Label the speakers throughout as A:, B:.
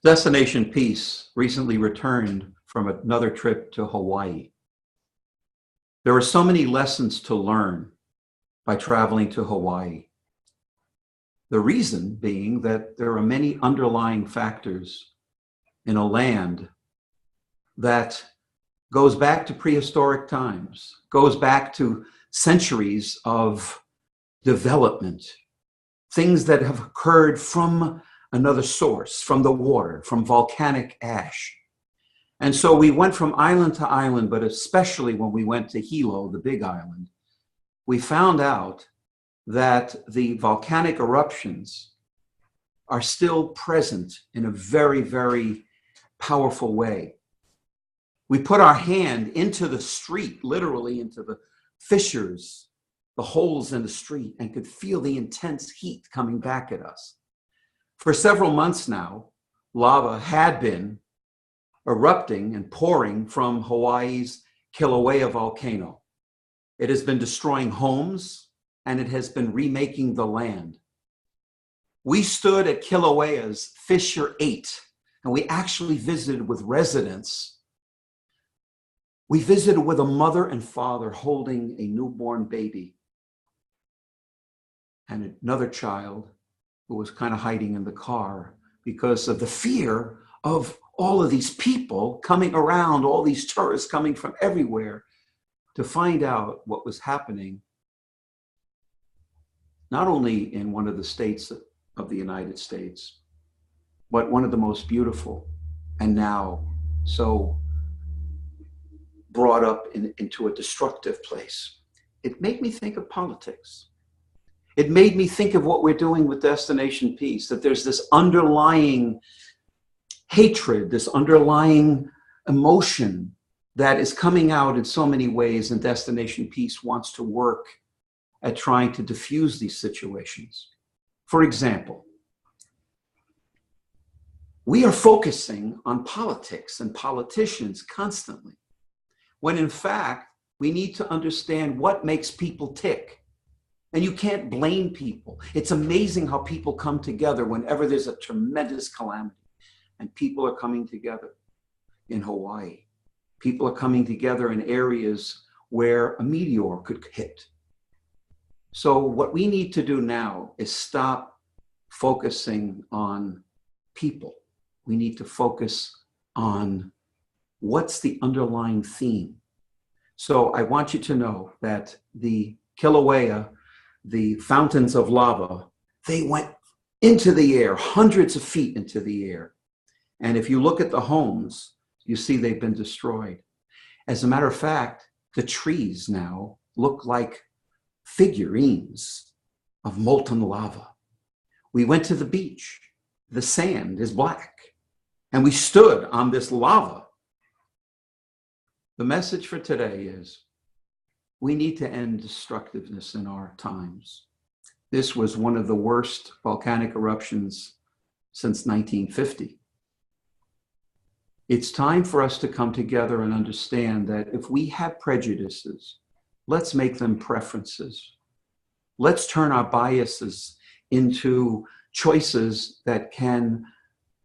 A: Destination Peace recently returned from another trip to Hawaii. There are so many lessons to learn by traveling to Hawaii. The reason being that there are many underlying factors in a land that goes back to prehistoric times, goes back to centuries of development, things that have occurred from another source, from the water, from volcanic ash. And so we went from island to island, but especially when we went to Hilo, the big island, we found out that the volcanic eruptions are still present in a very, very powerful way. We put our hand into the street, literally into the fissures, the holes in the street, and could feel the intense heat coming back at us. For several months now, lava had been erupting and pouring from Hawaii's Kilauea volcano. It has been destroying homes, and it has been remaking the land. We stood at Kilauea's Fissure 8, and we actually visited with residents. We visited with a mother and father holding a newborn baby and another child who was kind of hiding in the car because of the fear of all of these people coming around, all these tourists coming from everywhere to find out what was happening, not only in one of the states of the United States, but one of the most beautiful and now so brought up into a destructive place. It made me think of politics. It made me think of what we're doing with Destination Peace, that there's this underlying hatred, this underlying emotion that is coming out in so many ways, and Destination Peace wants to work at trying to diffuse these situations. For example, we are focusing on politics and politicians constantly, when in fact, we need to understand what makes people tick. And you can't blame people. It's amazing how people come together whenever there's a tremendous calamity. And people are coming together in Hawaii. People are coming together in areas where a meteor could hit. So what we need to do now is stop focusing on people. We need to focus on what's the underlying theme. So I want you to know that the Kilauea, the fountains of lava, they went into the air, hundreds of feet into the air. And if you look at the homes, you see they've been destroyed. As a matter of fact, the trees now look like figurines of molten lava. We went to the beach. The sand is black. And we stood on this lava. The message for today is we need to end destructiveness in our times. This was one of the worst volcanic eruptions since 1950. It's time for us to come together and understand that if we have prejudices, let's make them preferences. Let's turn our biases into choices that can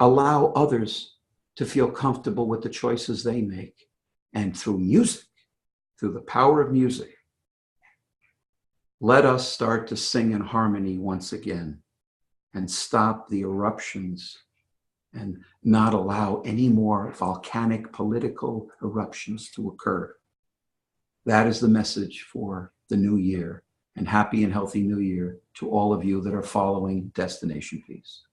A: allow others to feel comfortable with the choices they make. And through music, through the power of music, let us start to sing in harmony once again and stop the eruptions and not allow any more volcanic political eruptions to occur. That is the message for the new year, and happy and healthy new year to all of you that are following Destination Peace.